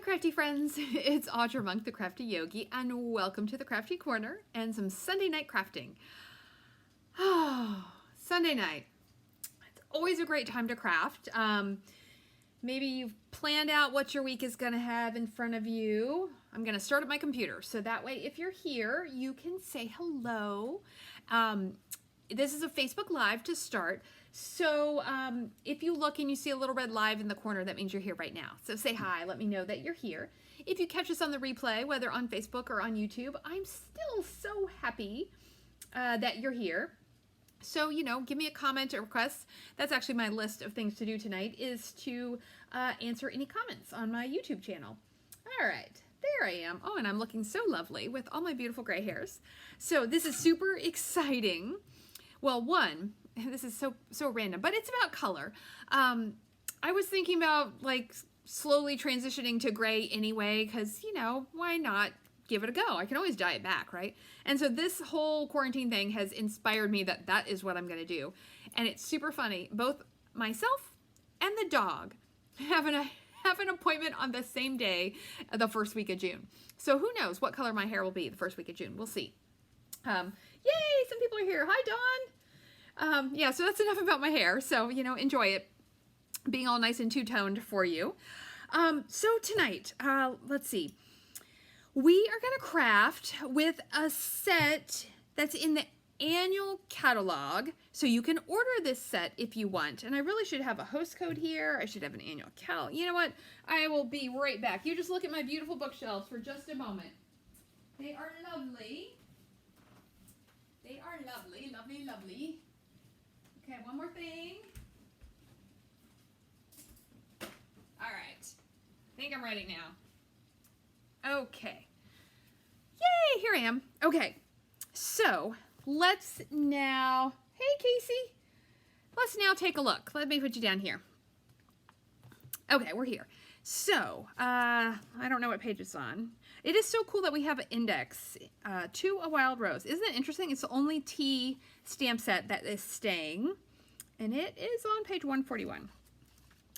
Hi crafty friends, it's Audra Monk, the Crafty Yogi, and welcome to the Crafty Corner and some Sunday night crafting. Oh, Sunday night. It's always a great time to craft. Maybe you've planned out what your week is going to have in front of you. I'm going to start at my computer, so that way if you're here, you can say hello. This is a Facebook Live to start. So if you look and you see a little red live in the corner, that means you're here right now. So say hi, let me know that you're here. If you catch us on the replay, whether on Facebook or on YouTube, I'm still so happy that you're here. So, you know, give me a comment or request. That's actually my list of things to do tonight, is to answer any comments on my YouTube channel. All right, there I am. Oh, and I'm looking so lovely with all my beautiful gray hairs. So this is super exciting. Well, one, this is so random, but it's about color. I was thinking about like slowly transitioning to gray anyway, because, you know, why not give it a go? I can always dye it back, right? And so this whole quarantine thing has inspired me that that is what I'm going to do. And it's super funny. Both myself and the dog have an appointment on the same day, the first week of June. So who knows what color my hair will be the first week of June. We'll see. Yay, some people are here. Hi, Dawn. Yeah, so that's enough about my hair. So, you know, enjoy it being all nice and two-toned for you. So tonight, let's see. We are going to craft with a set that's in the annual catalog. So you can order this set if you want. And I really should have a host code here. I should have an annual catalog. You know what? I will be right back. You just look at my beautiful bookshelves for just a moment. They are lovely. They are lovely, lovely, lovely. Okay, one more thing. All right. I think I'm ready now. Okay. Yay, here I am. Okay, so let's now, hey Casey, let's now take a look. Let me put you down here. Okay, we're here. So, I don't know what page it's on. It is so cool that we have an index to a wild rose. Isn't it interesting? It's the only T stamp set that is staying, and it is on page 141.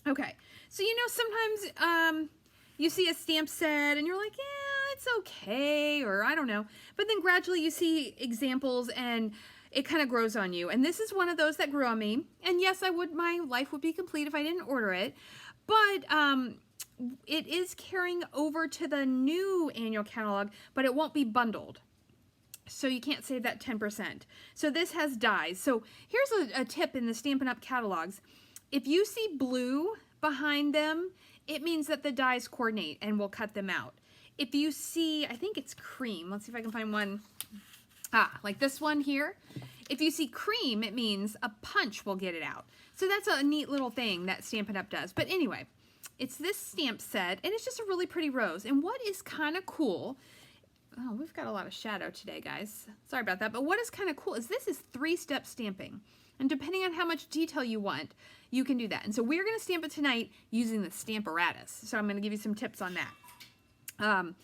Okay, so you know sometimes you see a stamp set and you're like, yeah, it's okay, or I don't know. But then gradually you see examples and it kind of grows on you. And this is one of those that grew on me. And yes, my life would be complete if I didn't order it. But it is carrying over to the new annual catalog, but it won't be bundled. So you can't save that 10%. So this has dies. So here's a tip in the Stampin' Up! Catalogs. If you see blue behind them, it means that the dies coordinate and we'll cut them out. If you see, I think it's cream. Let's see if I can find one. Like this one here. If you see cream, it means a punch will get it out. So that's a neat little thing that Stampin' Up! Does. But anyway, it's this stamp set, and it's just a really pretty rose. And what is kind of cool, oh, we've got a lot of shadow today, guys. Sorry about that. But what is kind of cool is this is 3-step stamping. And depending on how much detail you want, you can do that. And so we're going to stamp it tonight using the Stamparatus. So I'm going to give you some tips on that.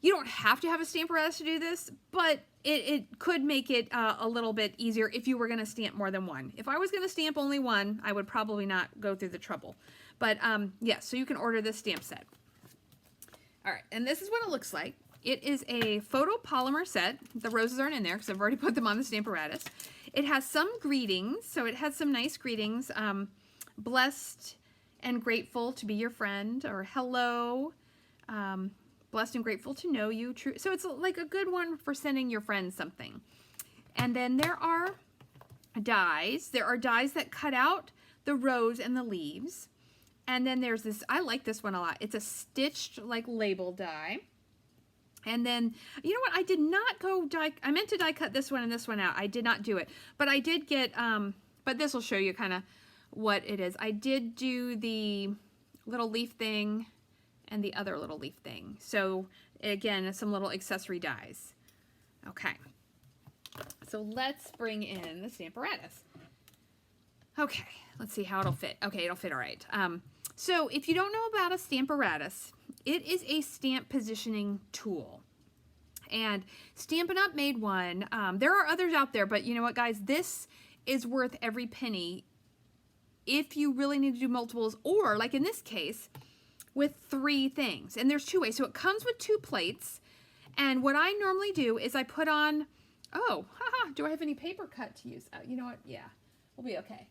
You don't have to have a Stamparatus to do this, but it could make it a little bit easier if you were going to stamp more than one. If I was going to stamp only one, I would probably not go through the trouble. But yeah, so you can order this stamp set. All right, and this is what it looks like. It is a photopolymer set. The roses aren't in there because I've already put them on the Stamparatus. It has some greetings, so it has some nice greetings. Blessed and grateful to be your friend, or hello. Blessed and grateful to know you. True. So it's like a good one for sending your friends something. And then there are dies. There are dies that cut out the rose and the leaves. And then there's this, I like this one a lot. It's a stitched like label die. And then, you know what, I did not go die, I meant to die cut this one and this one out. I did not do it. But I did get, but this will show you kind of what it is. I did do the little leaf thing and the other little leaf thing. So again, some little accessory dies. Okay. So let's bring in the Stamparatus. Okay, let's see how it'll fit. Okay, it'll fit all right. So if you don't know about a Stamparatus, it is a stamp positioning tool. And Stampin' Up! Made one. There are others out there, but you know what, guys? This is worth every penny if you really need to do multiples, or like in this case, with 3 things. And there's 2 ways. So it comes with 2 plates. And what I normally do is I put on, oh, haha, do I have any paper cut to use? You know what? Yeah, we'll be okay.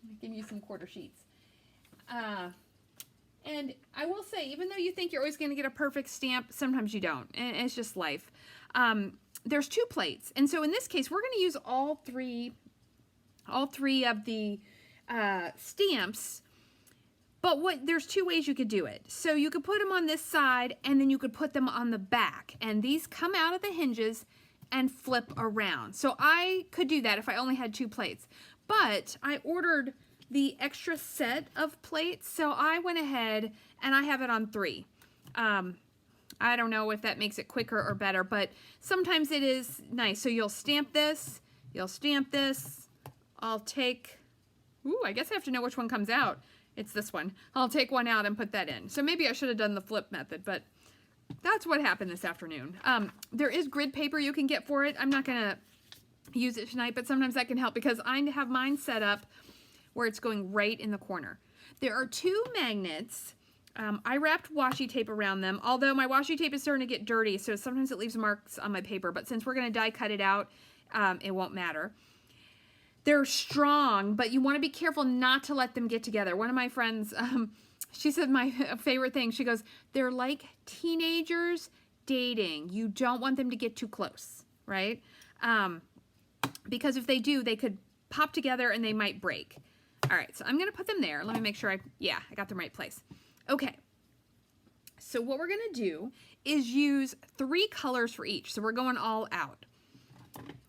I can use some quarter sheets. And I will say, even though you think you're always going to get a perfect stamp, sometimes you don't. And it's just life. There's 2 plates. And so in this case, we're going to use all three of the stamps. But there's 2 ways you could do it. So you could put them on this side, and then you could put them on the back. And these come out of the hinges and flip around. So I could do that if I only had 2 plates. But I ordered the extra set of plates, so I went ahead and I have it on 3. I don't know if that makes it quicker or better, but sometimes it is nice. So you'll stamp this, you'll stamp this. I'll take, ooh, I guess I have to know which one comes out. It's this one. I'll take one out and put that in. So maybe I should have done the flip method, but that's what happened this afternoon. There is grid paper you can get for it. I'm not gonna use it tonight, but sometimes that can help because I have mine set up where it's going right in the corner. There are 2 magnets. I wrapped washi tape around them, although my washi tape is starting to get dirty, so sometimes it leaves marks on my paper, but since we're gonna die cut it out, it won't matter. They're strong, but you wanna be careful not to let them get together. One of my friends, she said my favorite thing, she goes, they're like teenagers dating. You don't want them to get too close, right? Because if they do, they could pop together and they might break. All right, so I'm gonna put them there. Let me make sure I got them right place. Okay, so what we're gonna do is use 3 colors for each. So we're going all out.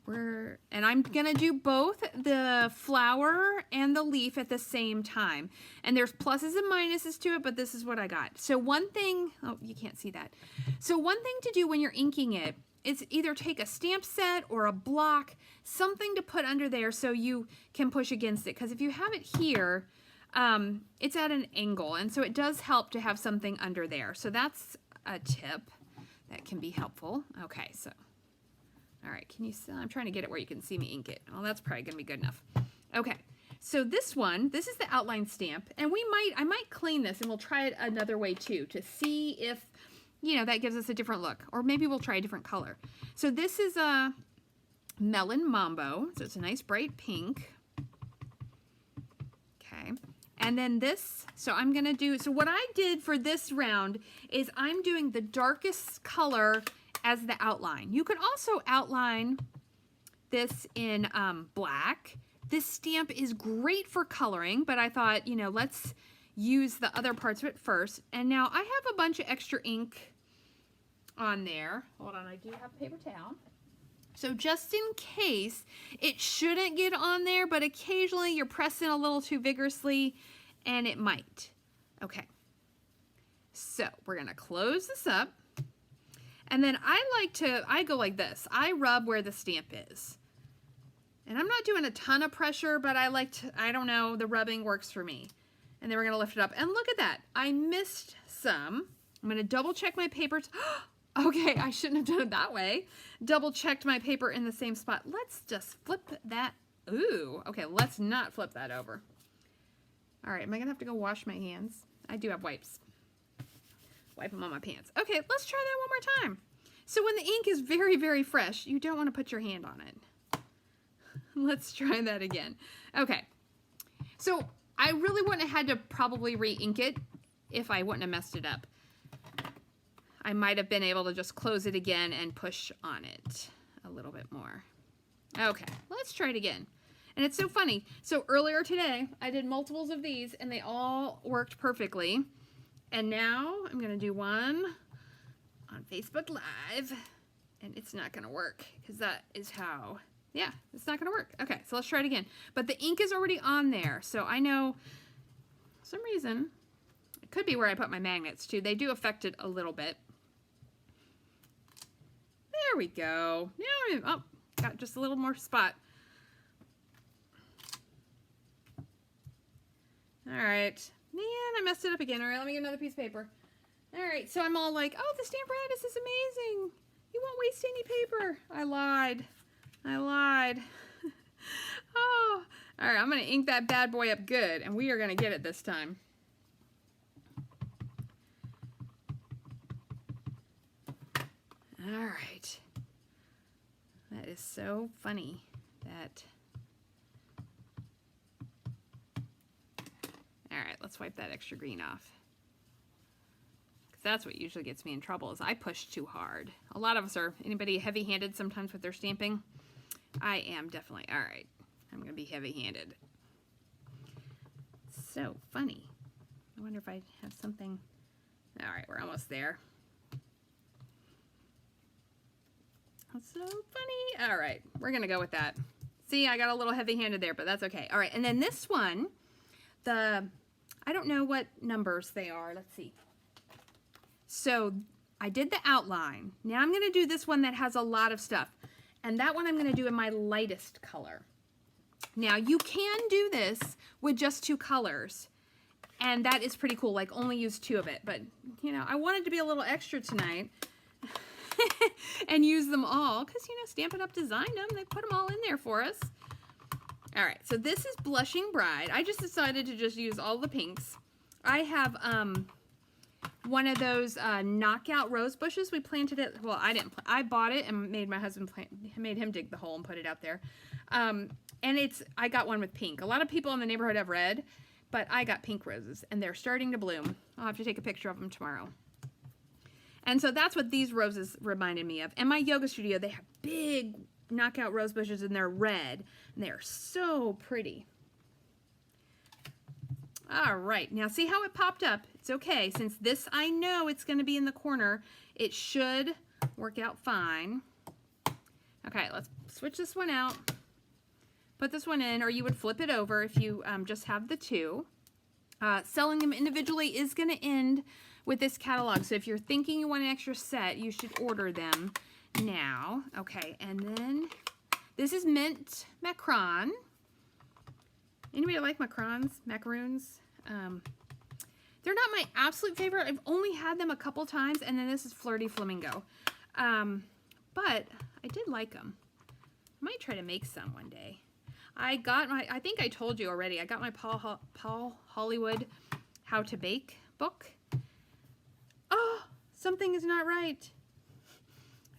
And I'm gonna do both the flower and the leaf at the same time. And there's pluses and minuses to it, but this is what I got. So one thing, oh, you can't see that. So one thing to do when you're inking it is either take a stamp set or a block, something to put under there so you can push against it. Because if you have it here, it's at an angle. And so it does help to have something under there. So that's a tip that can be helpful. Okay, so, all right, can you see? I'm trying to get it where you can see me ink it. Well, that's probably gonna be good enough. Okay, so this is the outline stamp. And I might clean this and we'll try it another way too to see if, you know, that gives us a different look, or maybe we'll try a different color. So this is a Melon Mambo, so it's a nice bright pink. Okay, and then this, so I'm gonna do, so what I did for this round is I'm doing the darkest color as the outline. You could also outline this in black. This stamp is great for coloring, but I thought, you know, let's use the other parts of it first. And now I have a bunch of extra ink on there. Hold on, I do have a paper towel. So just in case, it shouldn't get on there, but occasionally you're pressing a little too vigorously and it might. Okay, so we're gonna close this up. And then I go like this. I rub where the stamp is. And I'm not doing a ton of pressure, but I don't know, the rubbing works for me. And then we're gonna lift it up. And look at that, I missed some. I'm gonna double check my papers. Okay, I shouldn't have done it that way. Double checked my paper in the same spot. Let's just flip that. Ooh, okay, let's not flip that over. All right, am I gonna have to go wash my hands? I do have wipes. Wipe them on my pants. Okay, let's try that one more time. So when the ink is very, very fresh, you don't want to put your hand on it. Let's try that again. Okay, so I really wouldn't have had to probably re-ink it if I wouldn't have messed it up. I might have been able to just close it again and push on it a little bit more. Okay, let's try it again. And it's so funny. So earlier today, I did multiples of these and they all worked perfectly. And now I'm gonna do one on Facebook Live and it's not gonna work because that is how, yeah, it's not gonna work. Okay, so let's try it again. But the ink is already on there. So I know for some reason, it could be where I put my magnets too. They do affect it a little bit. There we go. Now I'm, oh, got just a little more spot. All right. Man, I messed it up again. All right, let me get another piece of paper. All right, so I'm all like, oh, the Stamparatus is amazing. You won't waste any paper. I lied. I lied. Oh, all right, I'm going to ink that bad boy up good, and we are going to get it this time. All right. That is so funny that... All right, let's wipe that extra green off. Because that's what usually gets me in trouble, is I push too hard. A lot of us are, anybody heavy-handed sometimes with their stamping? I am definitely. All right, I'm going to be heavy-handed. So funny. I wonder if I have something. All right, we're almost there. That's so funny. All right, we're gonna go with that. See, I got a little heavy-handed there, but that's okay. All right, and then this one, I don't know what numbers they are. Let's see. So I did the outline. Now I'm gonna do this one that has a lot of stuff. And that one I'm gonna do in my lightest color. Now you can do this with just 2 colors. And that is pretty cool, like only use 2 of it. But, you know, I wanted to be a little extra tonight and use them all because, you know, Stampin' Up! Designed them. They put them all in there for us. All right, so this is Blushing Bride. I just decided to just use all the pinks. I have one of those knockout rose bushes. We planted it. Well, I didn't. I bought it and made my husband made him dig the hole and put it out there. And I got one with pink. A lot of people in the neighborhood have red. But I got pink roses, and they're starting to bloom. I'll have to take a picture of them tomorrow. And so that's what these roses reminded me of. And my yoga studio, they have big knockout rose bushes, and they're red, and they are so pretty. All right, now see how it popped up? It's okay. Since this, I know it's going to be in the corner, it should work out fine. Okay, let's switch this one out. Put this one in, or you would flip it over if you just have the 2. Selling them individually is going to end with this catalog. So if you're thinking you want an extra set, you should order them now. Okay, and then this is Mint Macaron. Anybody like macarons? Macaroons? They're not my absolute favorite. I've only had them a couple times, and then this is Flirty Flamingo. But I did like them. I might try to make some one day. I think I told you already, I got my Paul Hollywood How to Bake book. Oh, something is not right.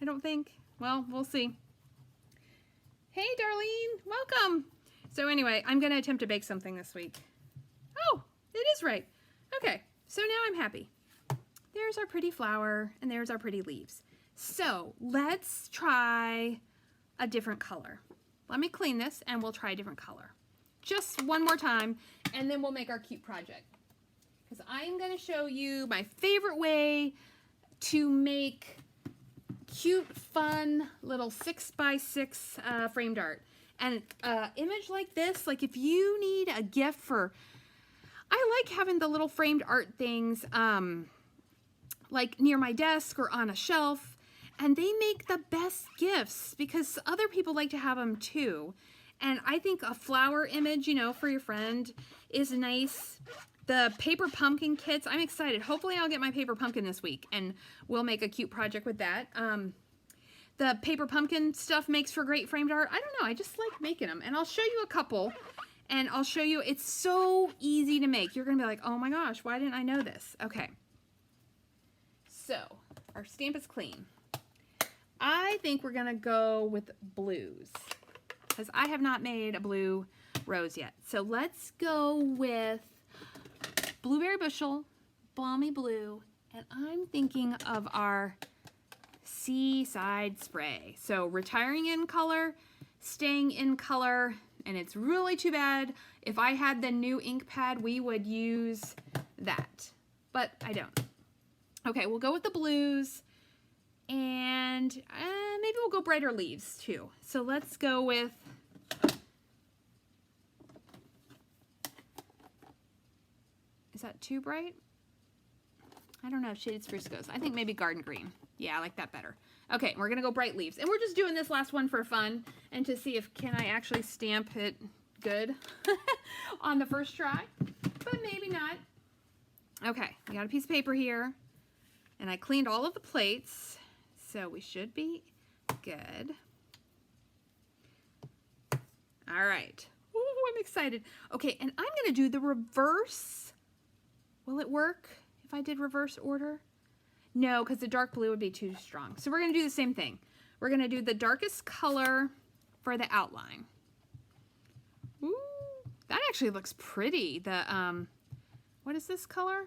I don't think. Well, we'll see. Hey, Darlene, welcome. So anyway, I'm going to attempt to bake something this week. Oh, it is right. Okay, so now I'm happy. There's our pretty flower, and there's our pretty leaves. So let's try a different color. Let me clean this and we'll try a different color. Just one more time and then we'll make our cute project. Because I'm going to show you my favorite way to make cute, fun little 6x6 framed art. And image like this, like if you need a gift for, I like having the little framed art things like near my desk or on a shelf. And they make the best gifts because other people like to have them too. And I think a flower image, you know, for your friend is nice. The paper pumpkin kits, I'm excited. Hopefully I'll get my paper pumpkin this week and we'll make a cute project with that. The paper pumpkin stuff makes for great framed art. I don't know, I just like making them. And I'll show you a couple and I'll show you, it's so easy to make. You're gonna be like, oh my gosh, why didn't I know this? Okay, so our stamp is clean. I think we're gonna go with blues because I have not made a blue rose yet. So let's go with Blueberry Bushel, Balmy Blue, and I'm thinking of our Seaside Spray. So retiring in color, staying in color, and it's really too bad. If I had the new ink pad, we would use that, but I don't. Okay, we'll go with the blues. And maybe we'll go brighter leaves too. So let's go with, is that too bright? I don't know, Shaded Spruce goes. I think maybe Garden Green. Yeah, I like that better. Okay, we're gonna go bright leaves. And we're just doing this last one for fun and to see if can I actually stamp it good on the first try, but maybe not. Okay, we got a piece of paper here and I cleaned all of the plates. So we should be good. All right. Ooh, I'm excited. Okay, and I'm going to do the reverse. Will it work if I did reverse order? No, because the dark blue would be too strong. So we're going to do the same thing. We're going to do the darkest color for the outline. Ooh, that actually looks pretty. The, what is this color?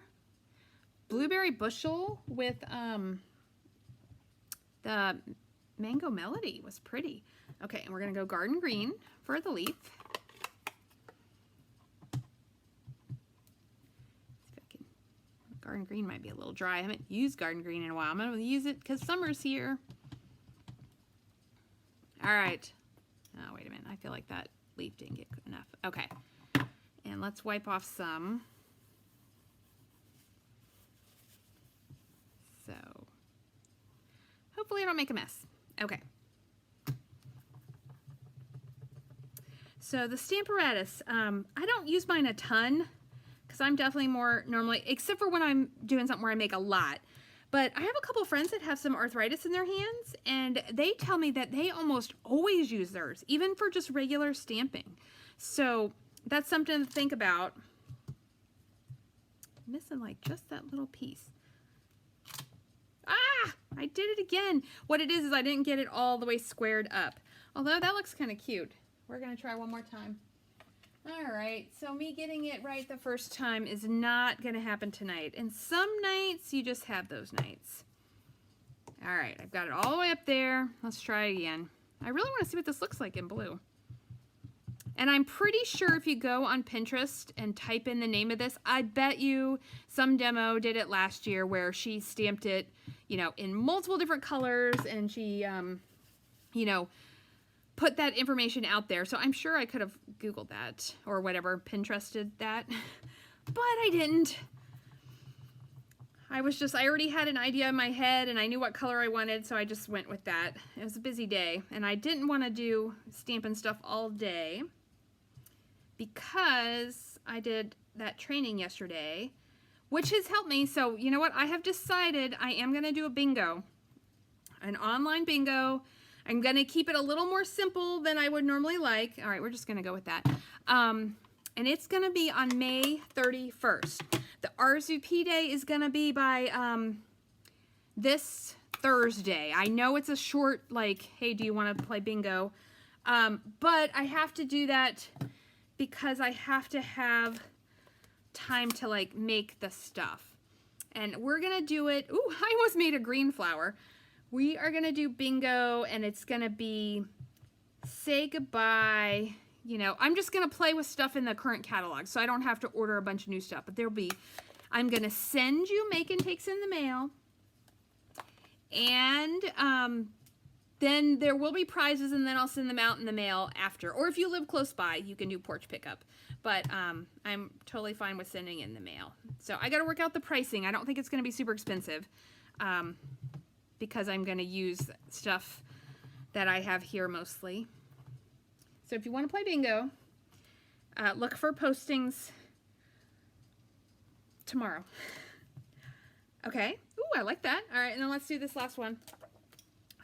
Blueberry Bushel with the Mango Melody was pretty. Okay, and we're going to go garden green for the leaf. Garden green might be a little dry. I haven't used garden green in a while. I'm going to use it because summer's here. All right. Oh, wait a minute. I feel like that leaf didn't get enough. Okay. And let's wipe off some. So, hopefully I don't make a mess. Okay. So the Stamparatus, I don't use mine a ton because I'm definitely more normally, except for when I'm doing something where I make a lot. But I have a couple friends that have some arthritis in their hands, and they tell me that they almost always use theirs, even for just regular stamping. So that's something to think about. I'm missing like just that little piece. Ah, I did it again. What it is I didn't get it all the way squared up. Although that looks kind of cute. We're going to try one more time. All right, so me getting it right the first time is not going to happen tonight. And some nights, you just have those nights. All right, I've got it all the way up there. Let's try it again. I really want to see what this looks like in blue. And I'm pretty sure if you go on Pinterest and type in the name of this, I bet you some demo did it last year where she stamped it, you know, in multiple different colors, and she, you know, put that information out there. So I'm sure I could have Googled that or whatever, Pinterested that, but I didn't. I already had an idea in my head and I knew what color I wanted, so I just went with that. It was a busy day and I didn't want to do stamping stuff all day because I did that training yesterday, which has helped me. So you know what? I have decided I am going to do a bingo, an online bingo. I'm going to keep it a little more simple than I would normally like. All right, we're just going to go with that. And it's going to be on May 31st. The RSVP day is going to be by this Thursday. I know it's a short, like, hey, do you want to play bingo? But I have to do that because I have to have time to, like, make the stuff. And we're going to do it. Ooh, I almost made a green flower. We are going to do bingo, and it's going to be say goodbye. You know, I'm just going to play with stuff in the current catalog, so I don't have to order a bunch of new stuff. But there'll be, I'm going to send you Make and Takes in the mail. And then there will be prizes, and then I'll send them out in the mail after. Or if you live close by, you can do porch pickup. But I'm totally fine with sending in the mail. So I got to work out the pricing. I don't think it's going to be super expensive. Because I'm going to use stuff that I have here mostly. So if you want to play bingo, look for postings tomorrow. Okay. Ooh, I like that. All right, and then let's do this last one.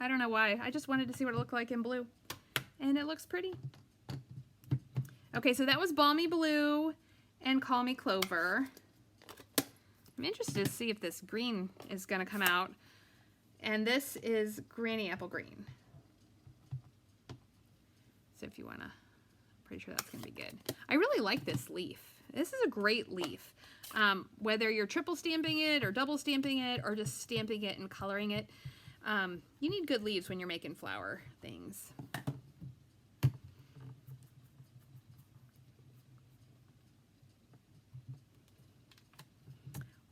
I don't know why. I just wanted to see what it looked like in blue. And it looks pretty. Okay, so that was Balmy Blue and Call Me Clover. I'm interested to see if this green is going to come out. And this is Granny Apple Green. So if you want to, I'm pretty sure that's going to be good. I really like this leaf. This is a great leaf. Whether you're triple stamping it or double stamping it or just stamping it and coloring it, you need good leaves when you're making flower things.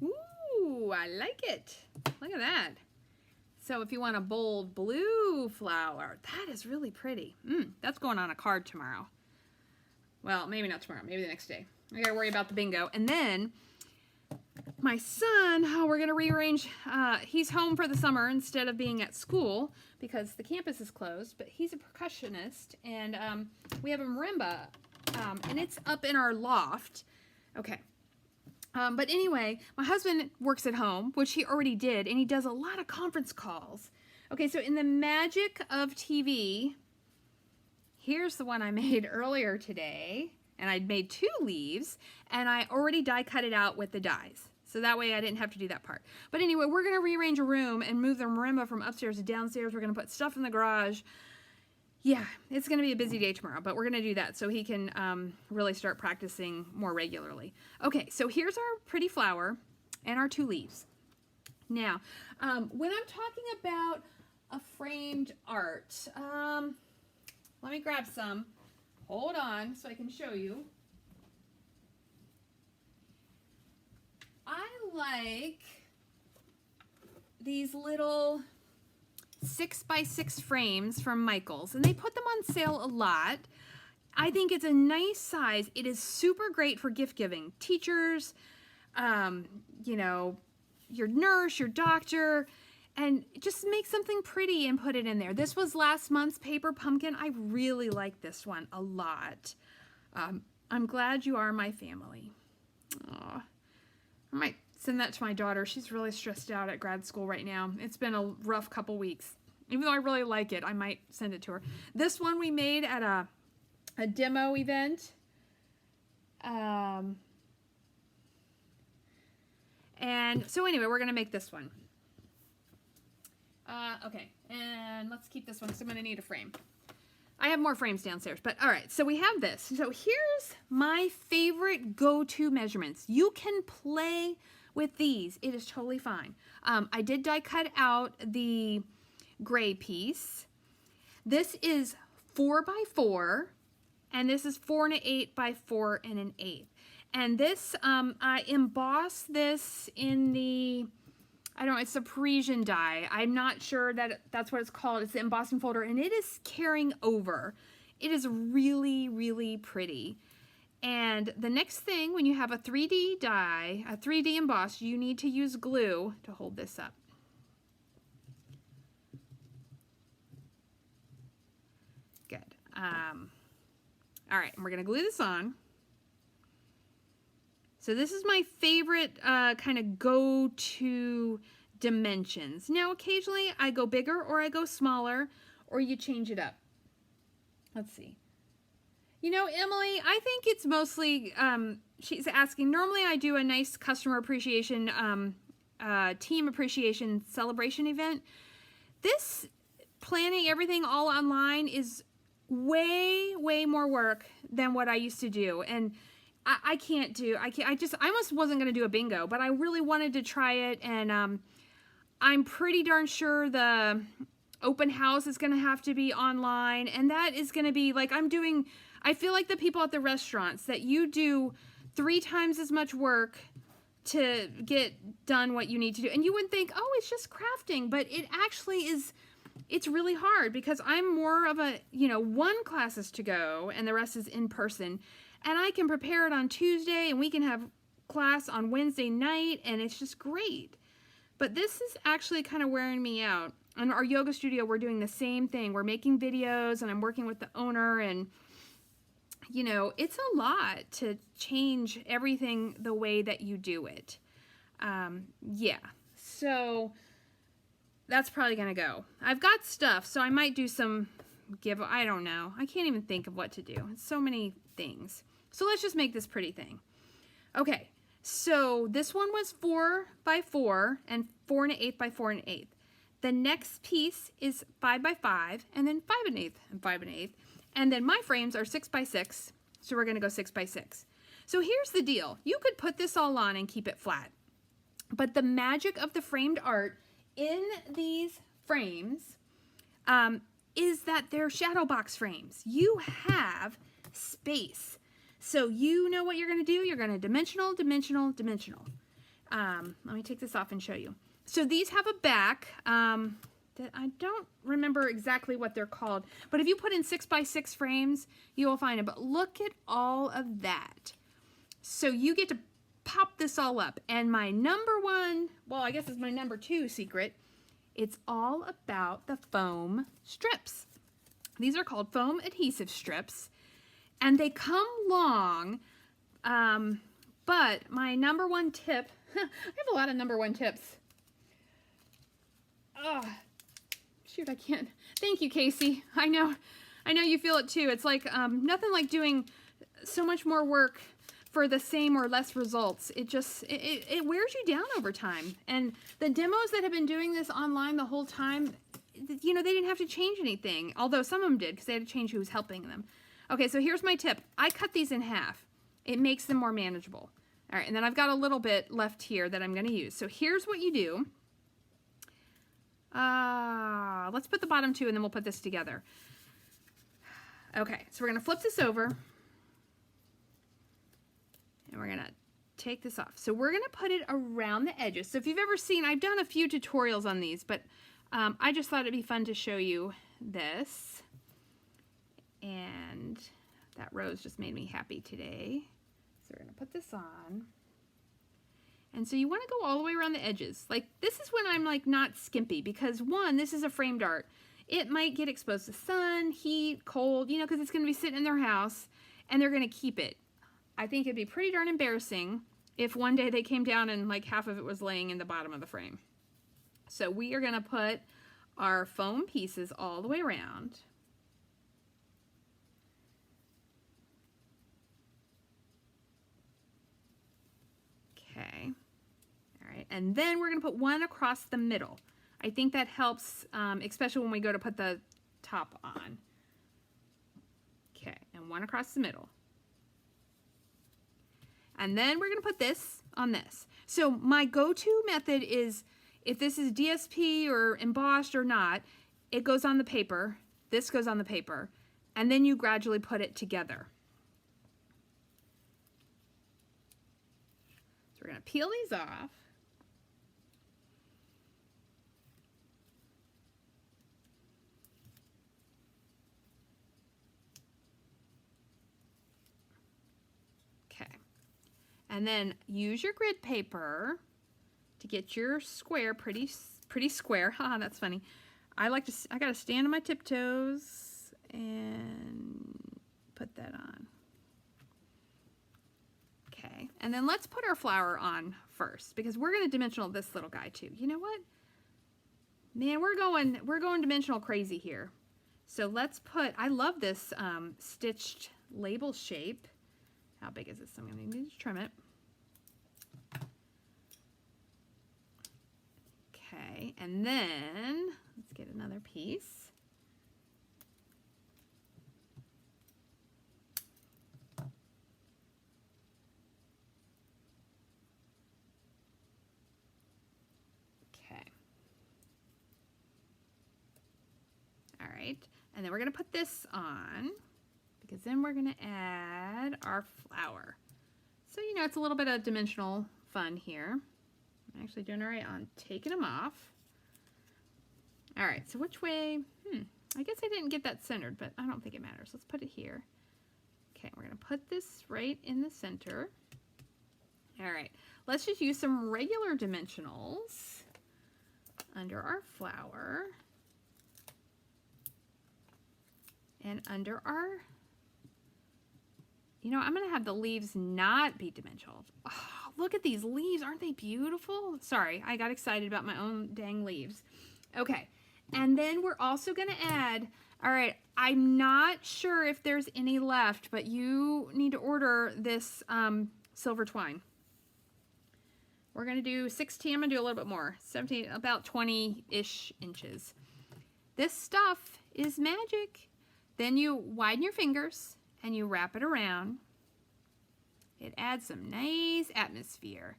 Ooh, I like it. Look at that. So if you want a bold blue flower, that is really pretty. That's going on a card tomorrow. Well, maybe not tomorrow, maybe the next day. I gotta worry about the bingo. And then my son, we're gonna rearrange. He's home for the summer instead of being at school because the campus is closed, but he's a percussionist and we have a marimba and it's up in our loft. Okay. But anyway, my husband works at home, which he already did, and he does a lot of conference calls. Okay, so in the magic of TV, here's the one I made earlier today, and I'd made 2 leaves, and I already die cut it out with the dies. So that way I didn't have to do that part. But anyway, we're going to rearrange a room and move the marimba from upstairs to downstairs. We're going to put stuff in the garage. Yeah, it's going to be a busy day tomorrow, but we're going to do that so he can really start practicing more regularly. Okay, so here's our pretty flower and our 2 leaves. Now, when I'm talking about a framed art, let me grab some. Hold on so I can show you. I like these little 6x6 frames from Michaels, and they put them on sale a lot. I think it's a nice size. It is super great for gift giving. Teachers, you know, your nurse, your doctor, and just make something pretty and put it in there. This was last month's paper pumpkin. I really like this one a lot. I'm glad you are my family. Aww. I might send that to my daughter. She's really stressed out at grad school right now. It's been a rough couple weeks. Even though I really like it, I might send it to her. This one we made at a demo event. And so anyway, we're going to make this one. Okay, and let's keep this one because I'm going to need a frame. I have more frames downstairs, but all right, so we have this. So here's my favorite go-to measurements. You can play with these. It is totally fine. I did die cut out the gray piece. This is 4x4, and this is 4 1/8 by 4 1/8. And this, I embossed this in the, I don't know, it's a Parisian die. I'm not sure that that's what it's called. It's the embossing folder, and it is carrying over. It is really, really pretty. And the next thing, when you have a 3D die, a 3D emboss, you need to use glue to hold this up. Good. All right, and we're going to glue this on. So this is my favorite kind of go-to dimensions. Now, occasionally I go bigger or I go smaller, or you change it up. Let's see. You know, Emily, I think it's mostly, she's asking, normally I do a nice customer appreciation, team appreciation celebration event. This planning everything all online is way, way more work than what I used to do. And I almost wasn't going to do a bingo, but I really wanted to try it. And I'm pretty darn sure the open house is going to have to be online. And that is going to be like, I feel like the people at the restaurants that you do 3 times as much work to get done what you need to do. And you would think, oh, it's just crafting, but it actually is. It's really hard because I'm more of a, 1 class is to go and the rest is in person. And I can prepare it on Tuesday and we can have class on Wednesday night and it's just great. But this is actually kind of wearing me out. In our yoga studio, we're doing the same thing. We're making videos and I'm working with the owner and, it's a lot to change everything the way that you do it. Yeah, so that's probably going to go. I've got stuff, so I might do some I don't know. I can't even think of what to do. It's so many things. So let's just make this pretty thing. Okay, so this one was 4x4 and 4 1/8 by 4 1/8. The next piece is 5x5 and then 5 1/8 and 5 1/8. And then my frames are 6x6, so we're going to go 6x6. So here's the deal. You could put this all on and keep it flat. But the magic of the framed art in these frames is that they're shadow box frames. You have space. So you know what you're going to do. You're going to dimensional, dimensional, dimensional. Let me take this off and show you. So these have a back that I don't remember exactly what they're called. But if you put in 6x6 frames, you will find it. But look at all of that. So you get to pop this all up. And my number one, well, I guess it's my number 2 secret. It's all about the foam strips. These are called foam adhesive strips. And they come long. But my number 1 tip, I have a lot of number 1 tips. Oh, shoot, I can't. Thank you, Casey. I know you feel it too. It's like nothing like doing so much more work for the same or less results. It just, it wears you down over time. And the demos that have been doing this online the whole time, you know, they didn't have to change anything. Although some of them did, because they had to change who was helping them. Okay, so here's my tip. I cut these in half. It makes them more manageable. All right, and then I've got a little bit left here that I'm going to use. So here's what you do. Let's put the bottom two, and then we'll put this together. Okay, so we're going to flip this over. And we're going to take this off. So we're going to put it around the edges. So if you've ever seen, I've done a few tutorials on these, but I just thought it'd be fun to show you this. And that rose just made me happy today. So we're going to put this on. And so you want to go all the way around the edges. Like, this is when I'm like not skimpy, because one, this is a framed art. It might get exposed to sun, heat, cold, you know, because it's going to be sitting in their house and they're going to keep it. I think it'd be pretty darn embarrassing if one day they came down and like half of it was laying in the bottom of the frame. So we are going to put our foam pieces all the way around. Okay. All right. And then we're going to put one across the middle. I think that helps, especially when we go to put the top on. Okay. And one across the middle. And then we're going to put this on this. So my go-to method is, if this is DSP or embossed or not, it goes on the paper. This goes on the paper. And then you gradually put it together. So we're going to peel these off. Okay. And then use your grid paper to get your square pretty square. Haha, that's funny. I gotta stand on my tiptoes and put that on. Okay, and then let's put our flower on first, because we're gonna dimensional this little guy too. You know what? Man, we're going dimensional crazy here. So let's put, I love this stitched label shape. How big is this? I'm gonna need to trim it. Okay, and then let's get another piece. Okay. All right, and then we're going to put this on, because then we're going to add our flower. So, you know, it's a little bit of dimensional fun here. I'm actually doing it right on taking them off. All right, so which way? I guess I didn't get that centered, but I don't think it matters. Let's put it here. Okay, we're going to put this right in the center. All right, let's just use some regular dimensionals under our flower and under our, you know, I'm going to have the leaves not be dimensional. Oh, look at these leaves. Aren't they beautiful? Sorry, I got excited about my own dang leaves. Okay, and then we're also going to add, all right, I'm not sure if there's any left, but you need to order this silver twine. We're going to do 16. I'm going to do a little bit more. 17, about 20-ish inches. This stuff is magic. Then you widen your fingers and you wrap it around. It adds some nice atmosphere.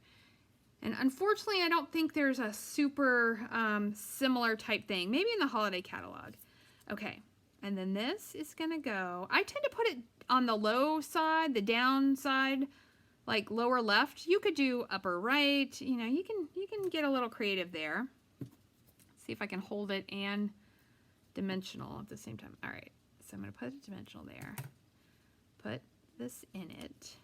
And unfortunately, I don't think there's a super similar type thing. Maybe in the holiday catalog. Okay, and then this is gonna go, I tend to put it on the low side, the down side, like lower left. You could do upper right, you know, you can get a little creative there. See if I can hold it and dimensional at the same time. All right, so I'm gonna put a dimensional there. Put this in it.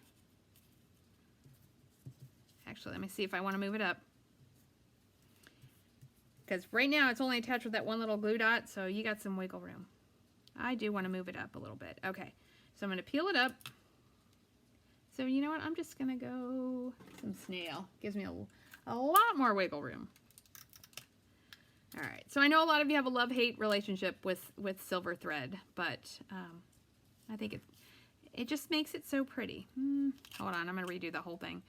Actually, let me see if I want to move it up. Because right now it's only attached with that one little glue dot, so you got some wiggle room. I do want to move it up a little bit. Okay, so I'm going to peel it up. So you know what? I'm just going to go some snail. Gives me a lot more wiggle room. All right, so I know a lot of you have a love-hate relationship with silver thread, but I think It just makes it so pretty. Hold on, I'm gonna redo the whole thing.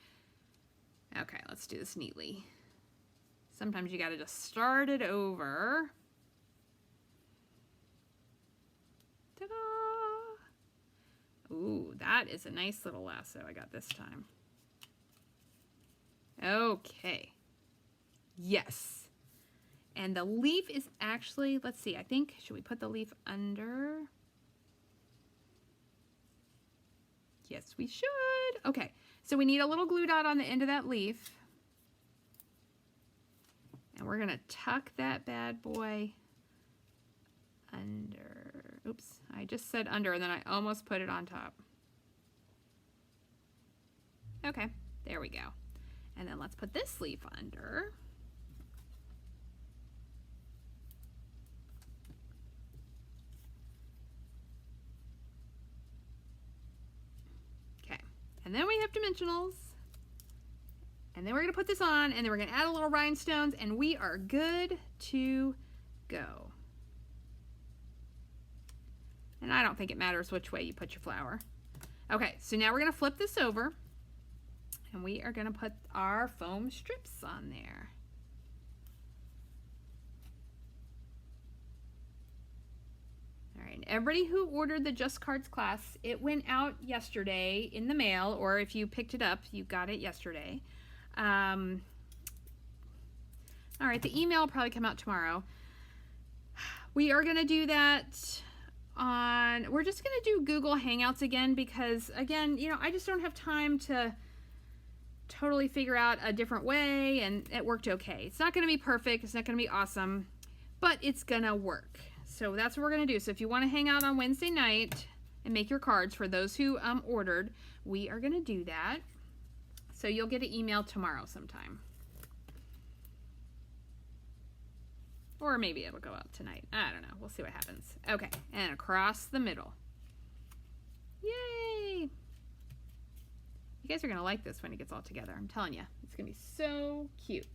Okay, let's do this neatly. Sometimes you gotta just start it over. Ta-da! Ooh, that is a nice little lasso I got this time. Okay. Yes. And the leaf is actually, let's see, I think, should we put the leaf under? Yes, we should. Okay, so we need a little glue dot on the end of that leaf. And we're gonna tuck that bad boy under. Oops, I just said under and then I almost put it on top. Okay, there we go. And then let's put this leaf under. Okay, and then we have dimensionals. And then we're gonna put this on, and then we're gonna add a little rhinestones, and we are good to go. And I don't think it matters which way you put your flower. Okay, so now we're gonna flip this over, and we are gonna put our foam strips on there. All right, everybody who ordered the Just Cards class, it went out yesterday in the mail, or if you picked it up, you got it yesterday. All right, the email will probably come out tomorrow. We are going to do that on, we're just going to do Google Hangouts again because, again, you know, I just don't have time to totally figure out a different way, and it worked okay. It's not going to be perfect. It's not going to be awesome, but it's going to work. So that's what we're going to do. So if you want to hang out on Wednesday night and make your cards for those who ordered, we are going to do that. So you'll get an email tomorrow sometime. Or maybe it'll go out tonight. I don't know. We'll see what happens. Okay, and across the middle. Yay! You guys are going to like this when it gets all together. I'm telling you. It's going to be so cute.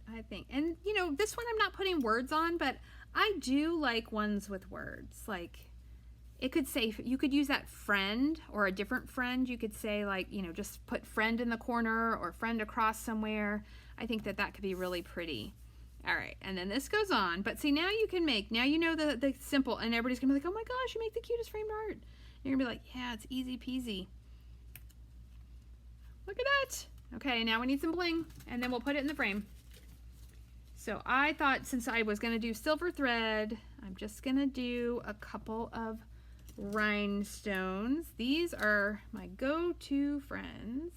I think, and you know, this one I'm not putting words on, but I do like ones with words. Like it could say, you could use that friend or a different friend. You could say like, you know, just put friend in the corner or friend across somewhere. I think that that could be really pretty. All right, and then this goes on, but see, now you can make, now you know the simple, and everybody's gonna be like, oh my gosh, you make the cutest framed art. And you're gonna be like, yeah, it's easy peasy. Look at that. Okay, now we need some bling, and then we'll put it in the frame. So I thought, since I was going to do silver thread, I'm just going to do a couple of rhinestones. These are my go-to friends.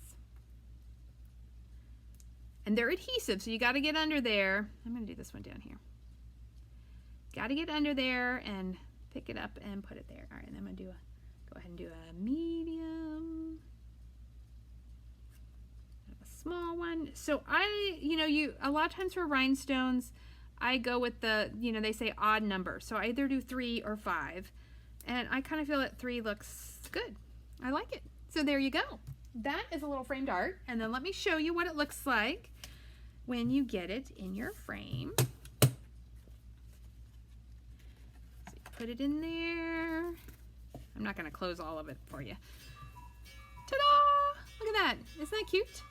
And they're adhesive, so you got to get under there. I'm going to do this one down here. Got to get under there and pick it up and put it there. All right, and I'm going to do go ahead and do a medium. Small one. So you know, a lot of times for rhinestones, I go with the, you know, they say odd number. So I either do 3 or 5. And I kind of feel that 3 looks good. I like it. So there you go. That is a little framed art. And then let me show you what it looks like when you get it in your frame. So you put it in there. I'm not going to close all of it for you. Ta-da! Look at that. Isn't that cute?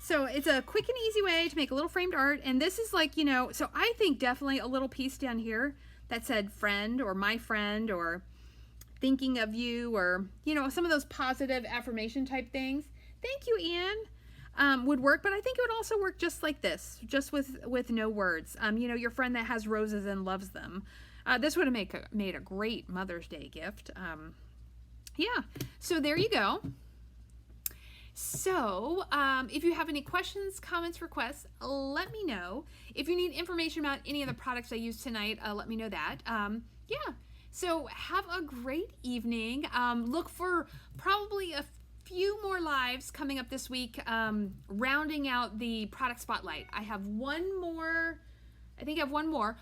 So it's a quick and easy way to make a little framed art. And this is like, you know, so I think definitely a little piece down here that said friend or my friend or thinking of you, or, you know, some of those positive affirmation type things. Thank you, Ian. Would work, but I think it would also work just like this, just with no words. You know, your friend that has roses and loves them. This would have made a great Mother's Day gift. Yeah, so there you go. So, if you have any questions, comments, requests, let me know. If you need information about any of the products I used tonight, let me know that. Yeah, so have a great evening. Look for probably a few more lives coming up this week, rounding out the product spotlight. I have one more, I think I have one more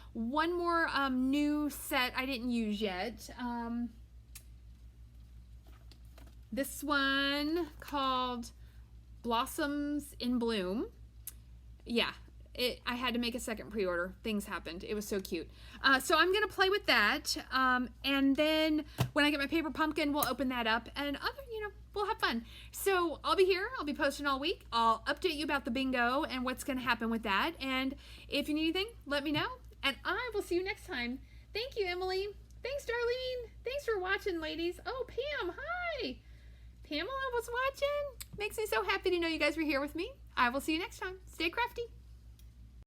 new set I didn't use yet. This one called Blossoms in Bloom. Yeah, I had to make a second pre-order. Things happened. It was so cute. So I'm going to play with that. And then when I get my paper pumpkin, we'll open that up. And we'll have fun. So I'll be here. I'll be posting all week. I'll update you about the bingo and what's going to happen with that. And if you need anything, let me know. And I will see you next time. Thank you, Emily. Thanks, Darlene. Thanks for watching, ladies. Oh, Pam, hi. Pamela was watching. Makes me so happy to know you guys were here with me. I will see you next time. Stay crafty.